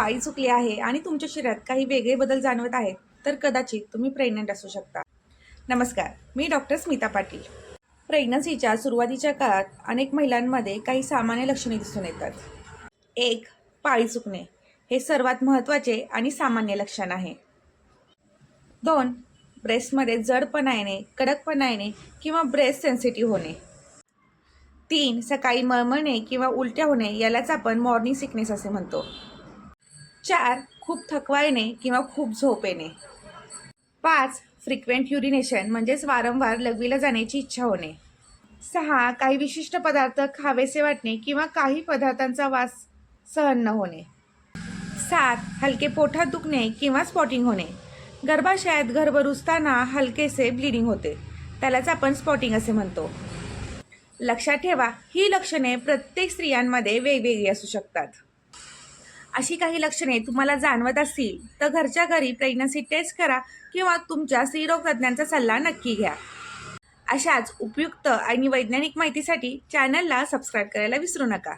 पाळी चुकली आहे आणि तुमच्या शरीरात काही वेगळे बदल जाणवत आहेत, तर कदाचित तुम्ही प्रेग्नंट असू शकता. नमस्कार, मी डॉक्टर स्मिता पाटील. प्रेग्नन्सीच्या सुरुवातीच्या काळात अनेक महिलांमध्ये काही सामान्य लक्षणे दिसून येतात. 1. पाळी चुकणे. हे सर्वात महत्त्वाचे आणि सामान्य लक्षण आहे. 2. ब्रेस्टमध्ये जडपणा येणे, कडकपणा येणे किंवा ब्रेस्ट सेन्सिटिव्ह होणे. 3. सकाळी मळमळणे किंवा उलट्या होणे, यालाच आपण मॉर्निंग सिकनेस असे म्हणतो. 4. खूप थकवा येणे किंवा खूप झोप येणे. 5. फ्रिक्वेंट युरिनेशन म्हणजेच वारंवार लघवीला जाण्याची इच्छा होणे. 6. काही विशिष्ट पदार्थ खावेसे वाटणे किंवा काही पदार्थांचा वास सहन न होणे. 7. हलके पोटात दुखणे किंवा स्पॉटिंग होणे. गर्भाशयात गर्भ रुजताना हलकेसे ब्लिडिंग होते, त्यालाच आपण स्पॉटिंग असे म्हणतो. लक्षात ठेवा, ही लक्षणे प्रत्येक स्त्रियांमध्ये वेगवेगळी असू शकतात. अशी काही लक्षणे तुम्हाला जाणवत असतील तर घरच्या घरी प्रेग्नन्सी टेस्ट करा किंवा तुमच्या स्त्रीरोग तज्ज्ञांचा सल्ला नक्की घ्या. अशाच उपयुक्त आणि वैज्ञानिक माहितीसाठी चॅनलला सबस्क्राईब करायला विसरू नका.